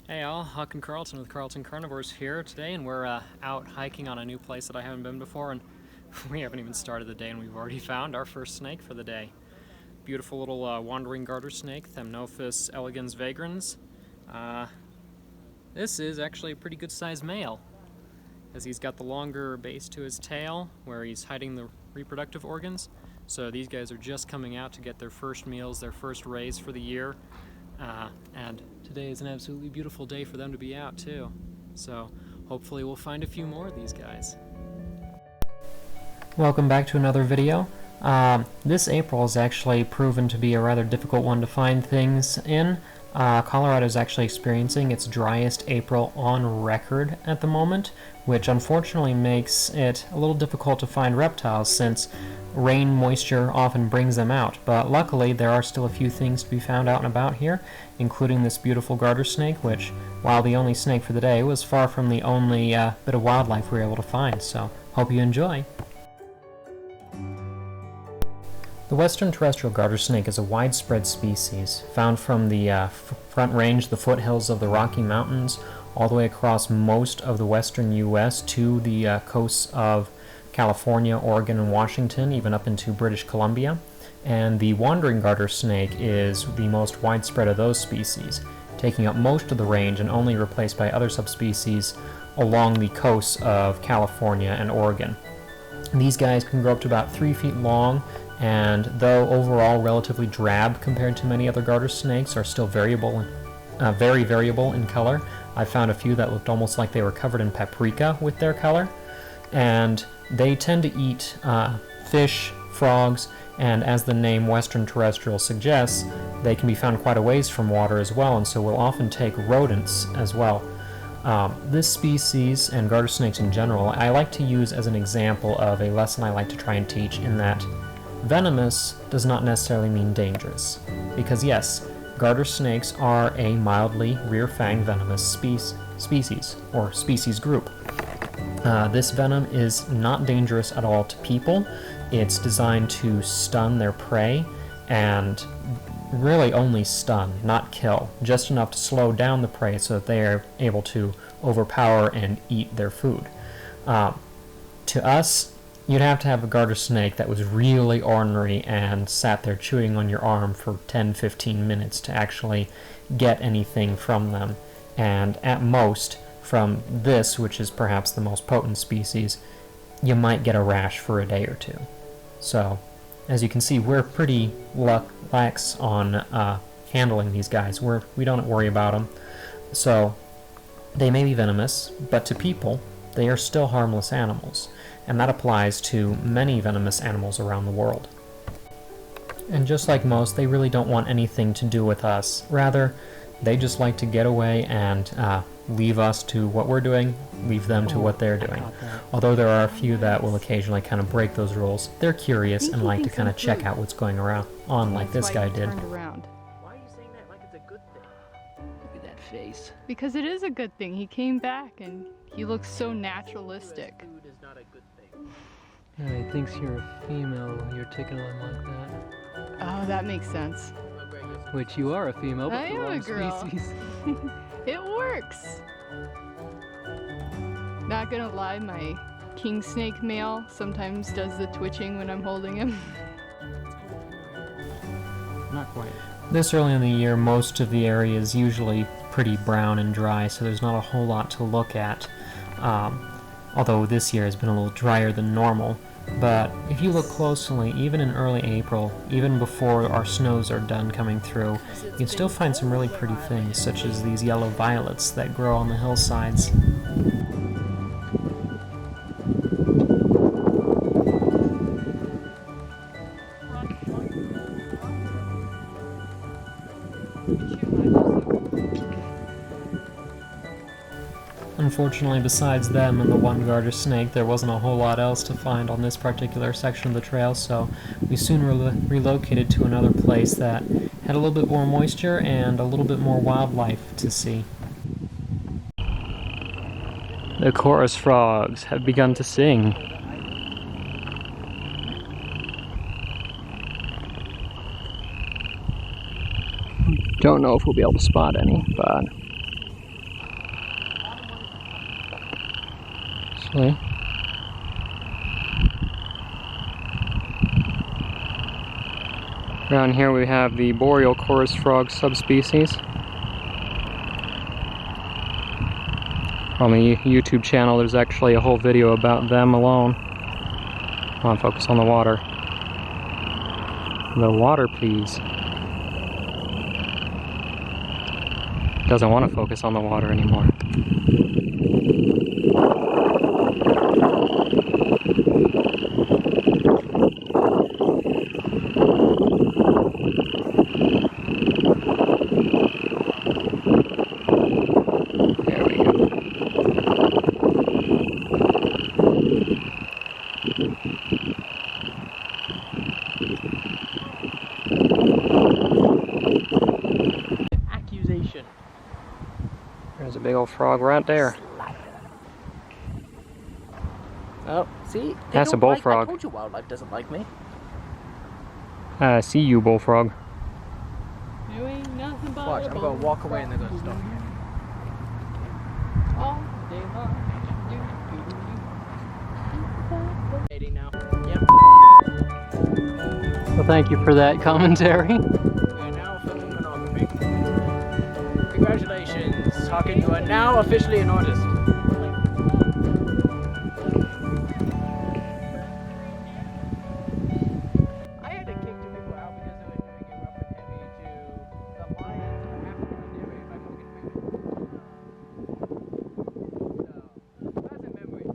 Hey all, Huck and Carlton with Carlton Carnivores here today, and we're out hiking on a new place that I haven't been before, and we haven't even started the day and we've already found our first snake for the day. Beautiful little wandering garter snake, Thamnophis elegans vagrans. This is actually a pretty good sized male, as he's got the longer base to his tail where he's hiding the reproductive organs. So these guys are just coming out to get their first meals, their first raise for the year. And today is an absolutely beautiful day for them to be out too. So hopefully we'll find a few more of these guys. Welcome back to another video. This April has actually proven to be a rather difficult one to find things in. Colorado is actually experiencing its driest April on record at the moment, which unfortunately makes it a little difficult to find reptiles since rain moisture often brings them out. But luckily there are still a few things to be found out and about here, including this beautiful garter snake, which, while the only snake for the day, was far from the only bit of wildlife we were able to find. So hope you enjoy. The western terrestrial garter snake is a widespread species found from the front range, the foothills of the Rocky Mountains, all the way across most of the western U.S. to the coasts of California, Oregon, and Washington, even up into British Columbia. And the wandering garter snake is the most widespread of those species, taking up most of the range and only replaced by other subspecies along the coasts of California and Oregon. These guys can grow up to about 3 feet long, and though overall relatively drab compared to many other garter snakes, are still very variable in color. I found a few that looked almost like they were covered in paprika with their color. And they tend to eat fish, frogs, and as the name western terrestrial suggests, they can be found quite a ways from water as well, and so will often take rodents as well. This species, and garter snakes in general, I like to use as an example of a lesson I like to try and teach, in that venomous does not necessarily mean dangerous. Because yes, garter snakes are a mildly rear-fanged venomous species, or species group. This venom is not dangerous at all to people. It's designed to stun their prey, and really only stun, not kill, just enough to slow down the prey so that they are able to overpower and eat their food. To us, you'd have to have a garter snake that was really ornery and sat there chewing on your arm for 10-15 minutes to actually get anything from them. And at most, from this, which is perhaps the most potent species, you might get a rash for a day or two. So, as you can see, we're pretty lax on handling these guys. We don't worry about them. So, they may be venomous, but to people, they are still harmless animals. And that applies to many venomous animals around the world. And just like most, they really don't want anything to do with us. Rather, they just like to get away and leave us to what we're doing, leave them to what they're doing. Although there are a few that will occasionally kind of break those rules. They're curious and like to kind of check out what's going on like this guy did. Why are you saying that like it's a good thing? Look at that face. Because it is a good thing. He came back and he looks so naturalistic. Food is not a good thing. Yeah, he thinks you're a female, you're taking on like that. Oh, that makes sense. Which you are a female, but I the am a wrong girl. species. It works. Not gonna lie, my king snake male sometimes does the twitching when I'm holding him. Not quite. This early in the year, most of the area is usually pretty brown and dry, so there's not a whole lot to look at. Although this year has been a little drier than normal. But if you look closely, even in early April, even before our snows are done coming through, you can still find some really pretty things, such as these yellow violets that grow on the hillsides. Unfortunately, besides them and the one garter snake, there wasn't a whole lot else to find on this particular section of the trail, so we soon relocated to another place that had a little bit more moisture and a little bit more wildlife to see. The chorus frogs have begun to sing. Don't know if we'll be able to spot any, but actually. Around here we have the boreal chorus frog subspecies. On the YouTube channel there's actually a whole video about them alone. Come on, focus on the water. The water, please. Doesn't want to focus on the water anymore. There we go. Accusation. There's a big old frog right there. Oh, see? That's a bullfrog. I told you wildlife doesn't like me. I see you, bullfrog. Doing nothing but Watch, I'm going to walk away and they're going to stop me. all day long. Now. Yep. Well, thank you for that commentary. We're now filming monogamy. Congratulations, Hawken, you are now officially an artist. I had to kick two people out because they were doing it rough and heavy to the lions in the African area by Morgan Freeman. So, pleasant memories.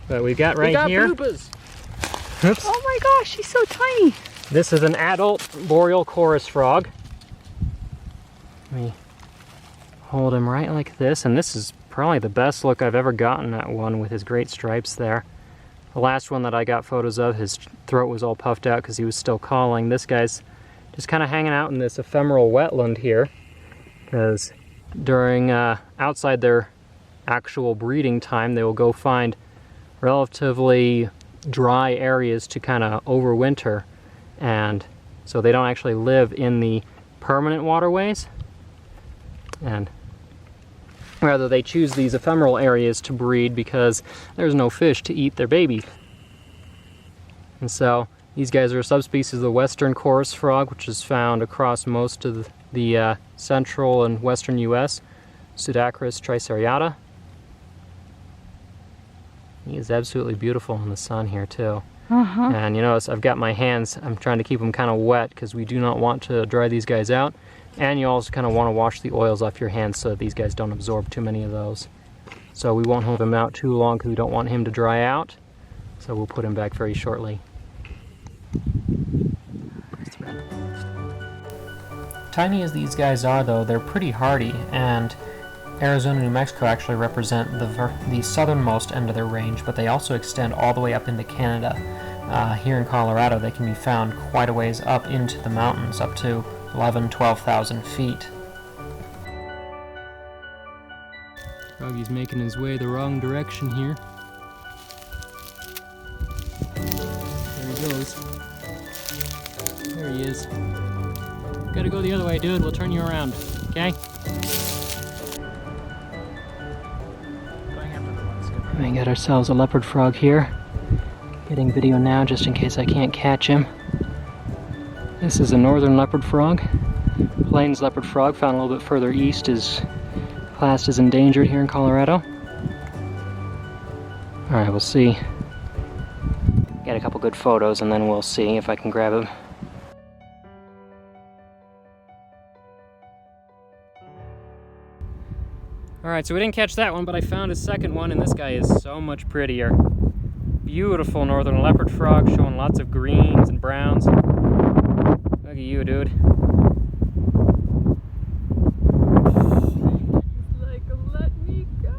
But we got right here. Bloopers. Oops. Oh my gosh, she's so tiny. This is an adult boreal chorus frog. Let me hold him right like this, and this is probably the best look I've ever gotten at one with his great stripes there. The last one that I got photos of, his throat was all puffed out because he was still calling. This guy's just kind of hanging out in this ephemeral wetland here, because during outside their actual breeding time, they will go find relatively dry areas to kind of overwinter, and so they don't actually live in the permanent waterways, and rather they choose these ephemeral areas to breed because there's no fish to eat their babies. And so these guys are a subspecies of the western chorus frog, which is found across most of the central and western US, Pseudacris triceriata. He is absolutely beautiful in the sun here too. And you notice I've got my hands, I'm trying to keep them kind of wet because we do not want to dry these guys out. And you also kind of want to wash the oils off your hands so that these guys don't absorb too many of those. So we won't hold him out too long because we don't want him to dry out. So we'll put him back very shortly. Tiny as these guys are though, they're pretty hardy, and Arizona and New Mexico actually represent the southernmost end of their range, but they also extend all the way up into Canada. Here in Colorado, they can be found quite a ways up into the mountains, up to 12,000 feet. Froggy's making his way the wrong direction here. There he goes. There he is. Gotta go the other way, dude. We'll turn you around, okay? We got ourselves a leopard frog here. Getting video now just in case I can't catch him. This is a northern leopard frog. Plains leopard frog, found a little bit further east, is classed as endangered here in Colorado. Alright, we'll see. Get a couple good photos and then we'll see if I can grab him. Alright, so we didn't catch that one, but I found a second one, and this guy is so much prettier. Beautiful northern leopard frog, showing lots of greens and browns. Look at you, dude. Like, let me go.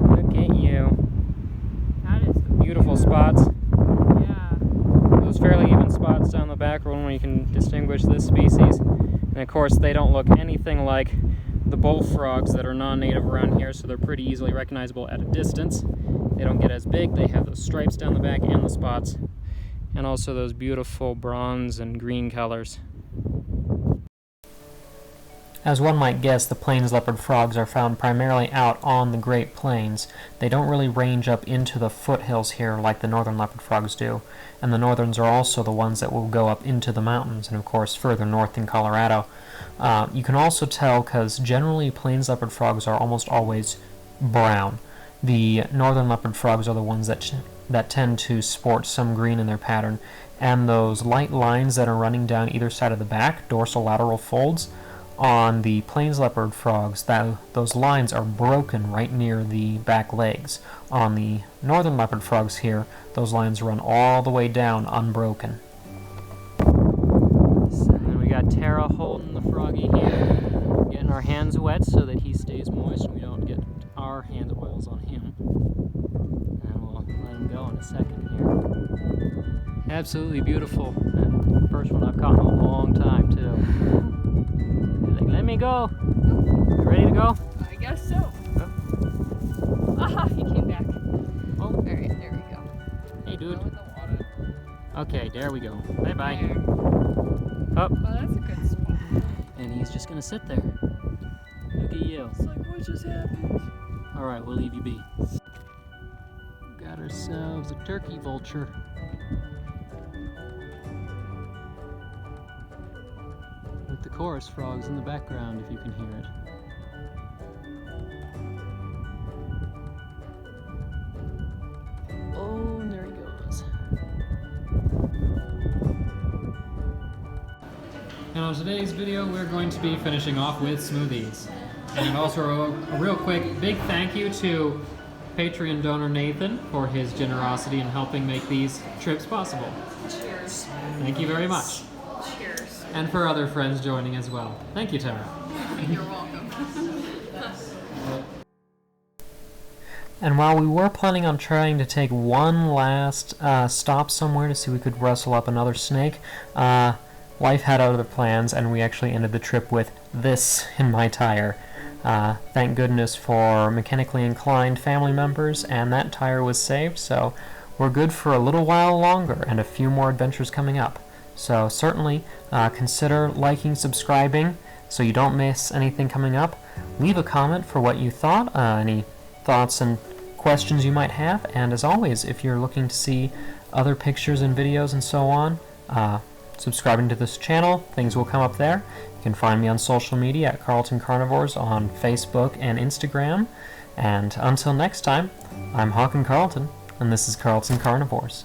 Look at you. That is Beautiful spots. Yeah. Those fairly even spots down the back are one where you can distinguish this species. And of course, they don't look anything like the bullfrogs that are non-native around here, so they're pretty easily recognizable at a distance. They don't get as big. They have those stripes down the back and the spots, and also those beautiful bronze and green colors. As one might guess, the plains leopard frogs are found primarily out on the Great Plains. They don't really range up into the foothills here like the northern leopard frogs do, and the northerns are also the ones that will go up into the mountains and of course further north in Colorado. You can also tell because generally plains leopard frogs are almost always brown. The northern leopard frogs are the ones that tend to sport some green in their pattern, and those light lines that are running down either side of the back, dorsolateral folds, on the plains leopard frogs, those lines are broken right near the back legs. On the northern leopard frogs here, those lines run all the way down unbroken. And then we got Tara holding the froggy here, getting our hands wet so that he stays moist and we don't get our hand oils on him. And we'll let him go in a second here. Absolutely beautiful, and first one I've caught in a long time too. Let me go. You ready to go? I guess so. Oh. Aha, he came back. Oh. Alright, there we go. Hey, dude. Go in the water. Okay, there we go. Bye-bye. There. Up. Oh, that's a good spot. And he's just gonna sit there. Look at you. It's like, what just happened? Alright, we'll leave you be. Got ourselves a turkey vulture. With the chorus frogs in the background, if you can hear it. Oh, and there he goes. And on today's video, we're going to be finishing off with smoothies. And also a real quick big thank you to Patreon donor Nathan for his generosity in helping make these trips possible. Cheers. Thank you very much. Cheers. And for other friends joining as well. Thank you, Tara. You're welcome. And while we were planning on trying to take one last stop somewhere to see if we could rustle up another snake, life had other plans, and we actually ended the trip with this in my tire. Thank goodness for mechanically inclined family members, and that tire was saved, so we're good for a little while longer and a few more adventures coming up. So certainly consider liking, subscribing, so you don't miss anything coming up. Leave a comment for what you thought, any thoughts and questions you might have, and as always, if you're looking to see other pictures and videos and so on, subscribing to this channel, things will come up there. You can find me on social media at Carlton Carnivores on Facebook and Instagram. And until next time, I'm Hawk and Carlton, and this is Carlton Carnivores.